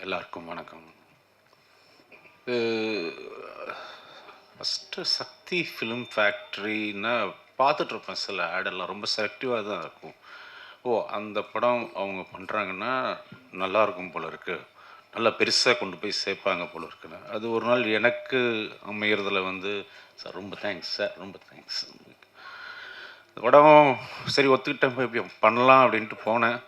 எல்லாருக்கும் வணக்கம். ஃபஸ்ட்டு சக்தி ஃபிலிம் ஃபேக்ட்ரின்னா பார்த்துட்ருப்பேன், சில ஆடெல்லாம் ரொம்ப செலக்டிவாக தான் இருக்கும். ஓ, அந்த படம் அவங்க பண்ணுறாங்கன்னா நல்லாயிருக்கும் போல இருக்குது, நல்லா பெருசாக கொண்டு போய் சேர்ப்பாங்க போல இருக்குன்னு. அது ஒரு நாள் எனக்கு அமையிறதுல வந்து, சார் ரொம்ப தேங்க்ஸ் சார், ரொம்ப தேங்க்ஸ். இந்த படம் சரி ஒத்துக்கிட்டேன், போய் பண்ணலாம் அப்படின்ட்டு போனேன்.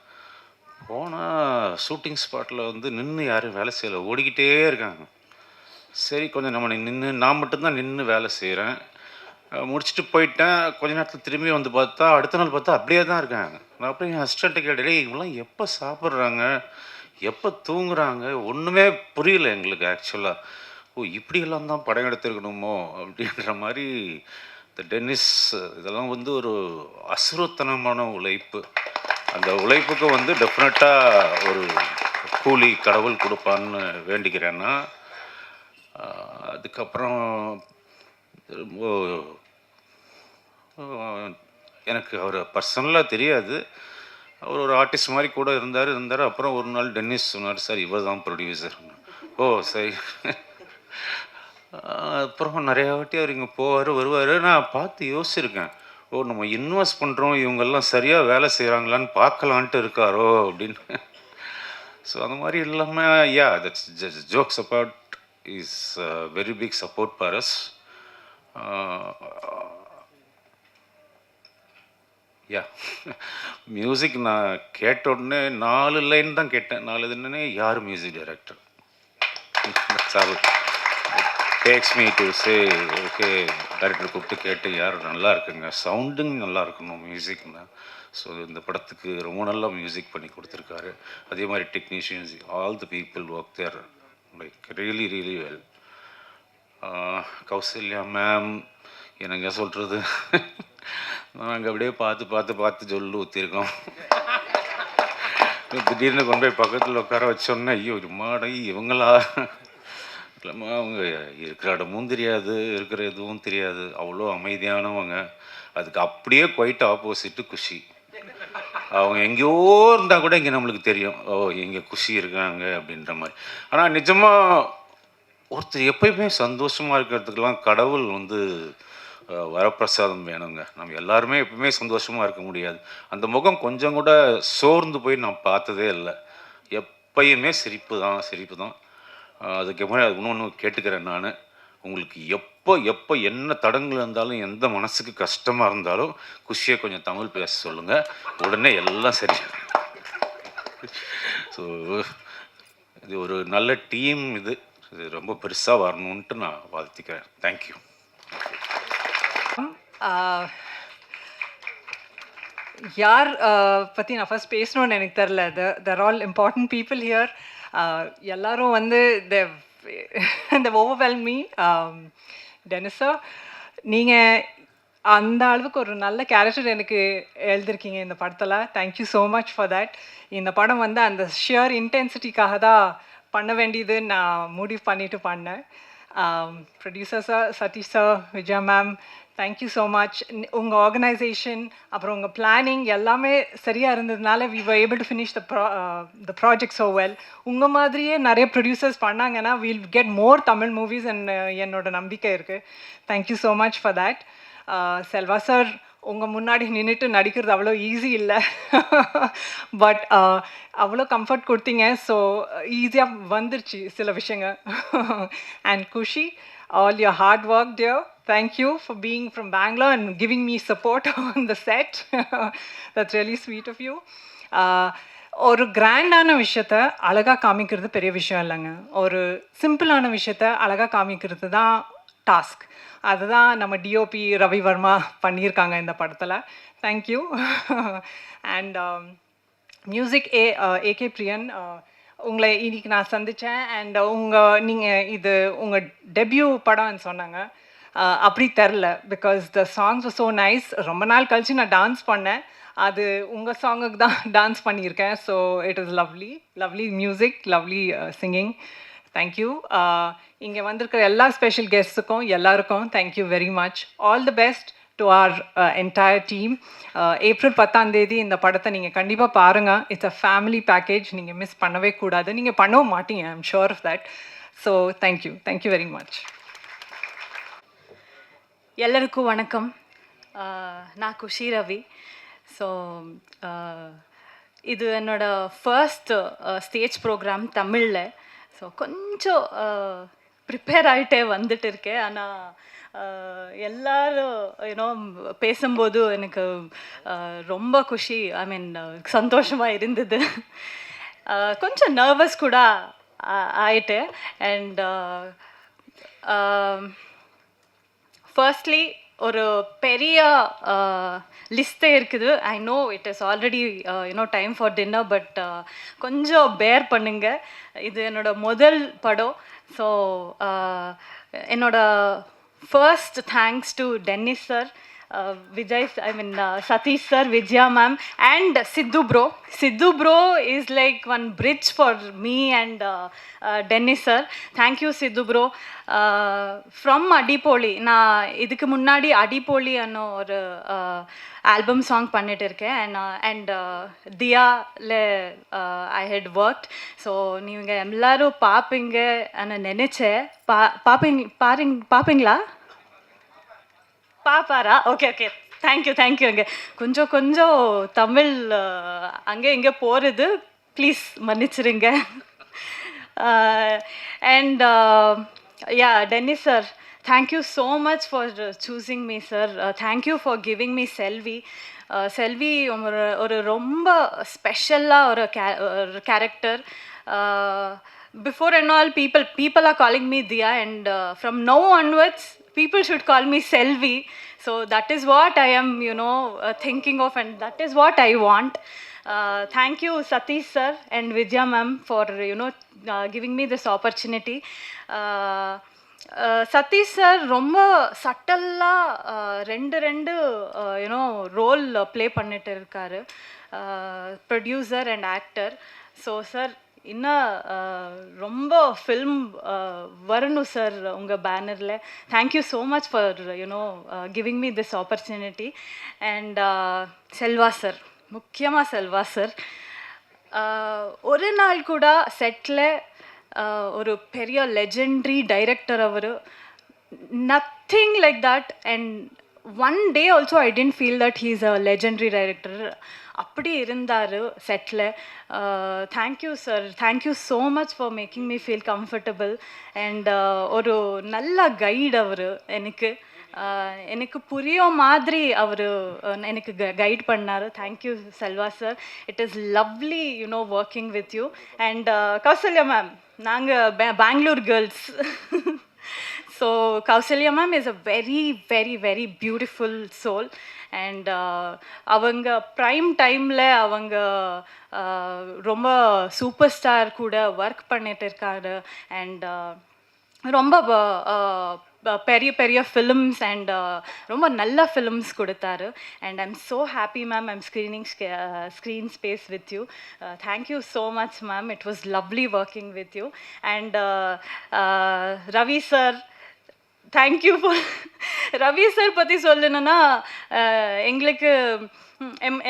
போனால் ஷூட்டிங் ஸ்பாட்டில் வந்து நின்று யாரும் வேலை செய்யலை, ஓடிக்கிட்டே இருக்காங்க. சரி கொஞ்சம் நம்ம நின்று, நான் மட்டும்தான் நின்று வேலை செய்கிறேன். முடிச்சுட்டு போயிட்டேன். கொஞ்ச நேரத்தில் திரும்பி வந்து பார்த்தா, அடுத்த நாள் பார்த்தா அப்படியே தான் இருக்காங்க. நான் அப்படியே என் அசிஸ்டண்ட்டை கேட்டேன், "டேய் இவங்களாம் எப்போ சாப்பிட்றாங்க, எப்போ தூங்குறாங்க?" ஒன்றுமே புரியல எங்களுக்கு ஆக்சுவலாக. ஓ, இப்படியெல்லாம் தான் படம் எடுத்துருக்கணுமோ அப்படின்ற மாதிரி. இந்த டென்னிஸ் இதெல்லாம் வந்து ஒரு அசுரத்தனமான உழைப்பு. அந்த உழைப்புக்கு வந்து டெஃபினட்டாக ஒரு கூலி கடவுள் கொடுப்பான்னு வேண்டிக்கிறேன்னா. அதுக்கப்புறம் ரொம்ப எனக்கு அவர் பர்சனலாக தெரியாது. அவர் ஒரு ஆர்டிஸ்ட் மாதிரி கூட இருந்தார். அப்புறம் ஒரு நாள் டென்னிஸ் சொன்னார், "சார் இவர் தான் ப்ரொடியூசர்." ஓ சரி. அப்புறம் நிறையா வாட்டி அவர் இங்கே போவார் வருவார். நான் பார்த்து யோசிச்சிருக்கேன், ஓ நம்ம இன்வெஸ்ட் பண்ணுறோம், இவங்கெல்லாம் சரியாக வேலை செய்கிறாங்களான்னு பார்க்கலான்ட்டு இருக்காரோ அப்படின்னு. ஸோ அந்த மாதிரி இல்லாமல், yeah that's just jokes about is very big support for us. Yeah music நான் கேட்ட உடனே 4 லைன் தான் கேட்டேன். 4 இதுன்னே யார் music director, tax me to say okay. Director கூப்பிட்டு கேட்டு, யார் நல்லா இருக்குங்க, சவுண்டிங் நல்லா இருக்கணும் மியூசிக்னா. ஸோ இந்த படத்துக்கு ரொம்ப நல்லா மியூசிக் பண்ணி கொடுத்துருக்காரு. அதே மாதிரி technicians, all the people work there like really really well. Kausalya ma'am, என்னங்க சொல்கிறது, நாங்கள் அப்படியே பார்த்து சொல்லு ஊற்றிருக்கோம். திடீர்னு கொண்டு போய் பக்கத்தில் உட்கார வச்சோன்னே, ஐயோ மாடை இவங்களா இல்லைம்மா, அவங்க இருக்கிற இடமும் தெரியாது, இருக்கிற எதுவும் தெரியாது, அவ்வளோ அமைதியானவங்க. அதுக்கு அப்படியே குவைட் ஆப்போசிட்டு குஷி. அவங்க எங்கேயோ இருந்தால் கூட இங்கே நம்மளுக்கு தெரியும், ஓ இங்கே குஷி இருக்காங்க அப்படின்ற மாதிரி. ஆனால் நிஜமாக ஒருத்தர் எப்பயுமே சந்தோஷமாக இருக்கிறதுக்கெல்லாம் கடவுள் வந்து வரப்பிரசாதம் வேணுங்க. நம்ம எல்லாருமே எப்பவுமே சந்தோஷமாக இருக்க முடியாது. அந்த முகம் கொஞ்சம் கூட சோர்ந்து போய் நான் பார்த்ததே இல்லை. எப்பயுமே சிரிப்பு தான். அதுக்கு எப்படி இன்னொன்று கேட்டுக்கிறேன் நான், உங்களுக்கு எப்போ என்ன தடங்கள் இருந்தாலும், எந்த மனசுக்கு கஷ்டமாக இருந்தாலும் குஷியை கொஞ்சம் தமிழ் பேச சொல்லுங்கள், உடனே எல்லாம் சரி. ஸோ இது ஒரு நல்ல டீம், இது ரொம்ப பெருசாக வரணுன்ட்டு நான் வாழ்த்திக்கிறேன். தேங்க்யூ. யார் பற்றி நான் ஃபஸ்ட் பேசணும்னு எனக்கு தெரில. தேர் ஆல் இம்பார்ட்டன்ட் பீப்புள் ஹியர். எல்லாரும் வந்து இந்த ஓவர்வெல்ம் மீ. டெனிஸ் சார், நீங்கள் அந்த அளவுக்கு ஒரு நல்ல கேரக்டர் எனக்கு எழுதிருக்கீங்க இந்த படத்தில். Thank you so much for that. இந்த படம் வந்து அந்த ஷியர் இன்டென்சிட்டிக்காக தான் பண்ண வேண்டியதுன்னு நான் முடிவு பண்ணிட்டு பண்ணேன். Producer sir, Sathish sir, Vijaya ma'am, thank you so much. உங்கள் ஆர்கனைசேஷன் அப்புறம் உங்கள் பிளானிங் எல்லாமே சரியாக இருந்ததுனால we were able to finish the project so well. உங்கள் மாதிரியே நிறைய ப்ரொடியூசர்ஸ் பண்ணாங்கன்னா we'll get more Tamil movies and என்னோட நம்பிக்கை இருக்குது. Thank you so much for that. Selva sir, உங்கள் முன்னாடி நின்றுட்டு நடிக்கிறது அவ்வளோ ஈஸி இல்லை. பட் அவ்வளோ கம்ஃபர்ட் கொடுத்தீங்க. ஸோ ஈஸியாக வந்துருச்சு சில விஷயங்கள். And Khushi, all your hard work dear. Thank you for being from Bangalore and giving me support on the set. That's really sweet of you. ஒரு கிராண்டான விஷயத்த அழகாக காமிக்கிறது பெரிய விஷயம் இல்லைங்க. ஒரு சிம்பிளான விஷயத்த அழகாக காமிக்கிறது தான் டாஸ்க். அதுதான் நம்ம டிஓபி ரவி வர்மா பண்ணியிருக்காங்க இந்த படத்தில். தேங்க்யூ. அண்ட் மியூசிக் ஏகே பிரியன், உங்களை இன்னைக்கு நான் சந்தித்தேன். அண்ட் இது உங்கள் டெபியூ படம்னு சொன்னாங்க. அப்படி தெரில, because the songs so nice. ரொம்ப நாள் கழித்து நான் டான்ஸ் பண்ணேன். அது உங்கள் சாங்குக்கு தான் டான்ஸ் பண்ணியிருக்கேன். So it is lovely music, lovely singing. Thank you. இங்கே வந்திருக்கிற எல்லா ஸ்பெஷல் கெஸ்ட்டுக்கும் எல்லாருக்கும் thank you very much. All the best. To our entire team. April 10ஆம் தேதி இந்த படத்தை நீங்கள் கண்டிப்பாக பாருங்கள். இட்ஸ் அ ஃபேமிலி பேக்கேஜ், நீங்கள் மிஸ் பண்ணவே கூடாது. நீங்கள் பண்ணவும் மாட்டீங்க, I am sure of that. So thank you very much. ಎಲ್ಲರಿಗೂ ವಣಕಂ. ನಾ ಖುಷಿ ರವಿ. ஸோ இது என்னோட ஃபர்ஸ்ட் ஸ்டேஜ் ப்ரோக்ராம் தமிழில். ஸோ கொஞ்சம் ப்ரிப்பேர் ஆகிட்டே வந்துட்டு இருக்கேன். ஆனால் எல்லாரும் யூனோ பேசும்போது எனக்கு ரொம்ப குஷி, ஐ மீன் சந்தோஷமாக இருந்தது. கொஞ்சம் நர்வஸ் கூட ஆயிட்டு. அண்ட் ஃபர்ஸ்ட்லி ஒரு பெரிய லிஸ்ட்டே இருக்குது. I know it is already time for dinner, but கொஞ்சம் பேர் பண்ணுங்க. இது என்னோட முதல் படம். ஸோ என்னோட first thanks to tennis sir, Vijay, I mean Satish sir, Vijaya ma'am, and Sidhu bro. Sidhu bro is like one bridge for me and Dennis sir. Thank you Sidhu bro. From Adipoli, நான் இதுக்கு முன்னாடி அடிப்போலி அன்ன ஒரு album song பண்ணிட்டு இருக்கேன். And தியால I had worked. So நீங்கள் எல்லாரும் பார்ப்பீங்க நினச்சேன். பார்ப்பீங்களா? பாப்பாரா? Okay thank you. அங்கே கொஞ்சம் தமிழ் அங்கே இங்கே போகிறது, ப்ளீஸ் மன்னிச்சிருங்க. And yeah Dennis sir, thank you so much for choosing me sir. Thank you for giving me Selvi. Selvi ஒரு ரொம்ப ஸ்பெஷலாக ஒரு character. Before and all, people are calling me Diya, and from now onwards people should call me Selvi. So that is what I am thinking of, and that is what I want. Thank you Satish sir and Vijaya ma'am for giving me this opportunity. Satish sir ரொம்ப சட்டலாக ரெண்டு role play பண்ணிட்டு இருக்காரு, producer and actor. So sir இன்னும் ரொம்ப film வரணும் sir உங்கள் பேனரில். Thank you so much for giving me this opportunity. And Selva sir, முக்கியமாக செல்வா சார், ஒரு நாள் கூட செட்டில் ஒரு பெரிய லெஜெண்ட்ரி டைரக்டர் அவர், nothing like that. And one day also I didn't feel that he is a legendary director. அப்படி இருந்தார் செட்டில். Thank you sir, thank you so much for making me feel comfortable. And ஒரு நல்ல கைடு அவர். எனக்கு புரிய மாதிரி அவர் எனக்கு கைட் பண்ணார். Thank you Selva sir. It is lovely working with you. And Kausalya ma'am, நாங்கள் Bangalore girls. So Kausalya ma'am is a very very very beautiful soul. And அவங்க prime டைமில் அவங்க ரொம்ப சூப்பர் ஸ்டார் கூட ஒர்க் பண்ணிட்டு இருக்காரு. அண்ட் ரொம்ப பெரிய ஃபிலிம்ஸ் அண்ட் ரொம்ப நல்ல ஃபிலிம்ஸ் கொடுத்தாரு. And I'm so happy ma'am, I'm screen space with you. Thank you so much ma'am. It was lovely working with you. And Ravi sir, thank you for. Ravi sir பற்றி சொல்லணுன்னா, எங்களுக்கு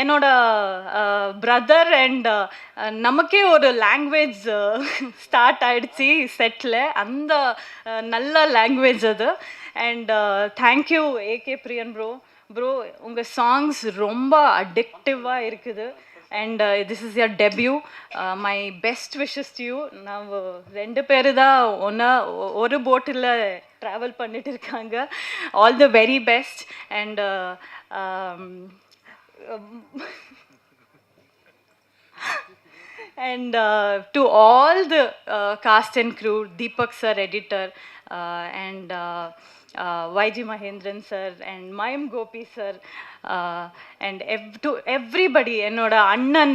என்னோட பிரதர் அண்ட் நமக்கே ஒரு லாங்குவேஜ் ஸ்டார்ட் ஆகிடுச்சி செட்டில், அந்த நல்ல லாங்குவேஜ் அது. And thank you AK Priyan bro, உங்கள் சாங்ஸ் ரொம்ப அடிக்டிவாக இருக்குது. And this is your debut. My best wishes to you. நான் ரெண்டு பேர் தான் ஒரு போட்டில் ட்ராவல் பண்ணிட்டு இருக்காங்க. All the very best. And and to all the cast and crew, Deepak sir, editor, and YG Mahendran sir and Mayam Gopi sir, and to everybody, enoda annan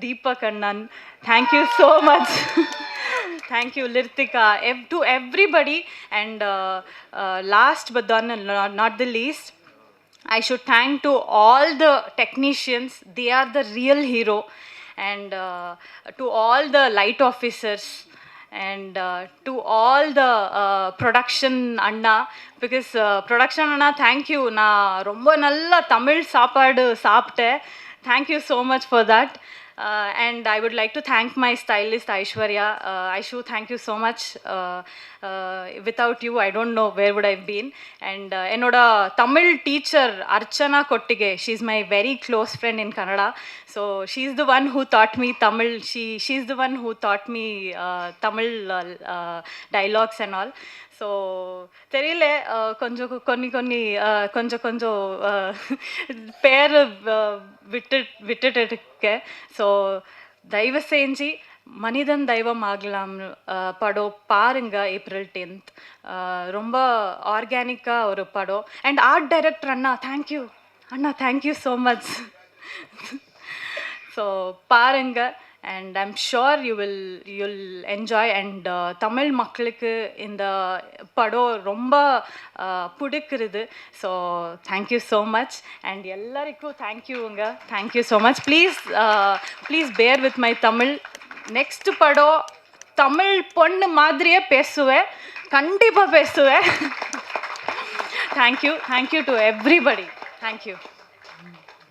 Deepak annan, thank you so much. Thank you Lirtika, to everybody. And last but not the least, I should thank to all the technicians. They are the real hero. And to all the light officers and to all the production Anna, because production Anna, thank you. நான் ரொம்ப நல்ல தமிழ் சாப்பாடு சாப்பிட்டேன். Thank you so much for that. And I would like to thank my stylist Aishwarya. Aishu, thank you so much. Without you, I don't know where would I've been. And என்னோட Tamil teacher Archana Kottige, she's my very close friend in Kannada. So she's the one who taught me Tamil. She's the one who taught me Tamil dialogues and all. So தெரியல கொஞ்சம் கொஞ்சம் பேர் விட்டுட்டு இருக்கேன். So தயவு செஞ்சு மனிதன் தெய்வம் ஆகலாம் படம் பாருங்க ஏப்ரல் 10th. ரொம்ப ஆர்கானிக்காக ஒரு படம். And art director Anna, thank you Anna, thank you so much. So பாருங்க, and I'm sure you'll enjoy. And Tamil மக்களுக்கு இந்த படம் ரொம்ப பிடிக்கிறது. So thank you so much. And எல்லாருக்கும் தேங்க்யூங்க, thank you so much. Please bear with my Tamil. Next படம் தமிழ் பொண்ணு மாதிரியே பேசுவேன், கண்டிப்பாக பேசுவேன். Thank you to everybody. தேங்க்யூ.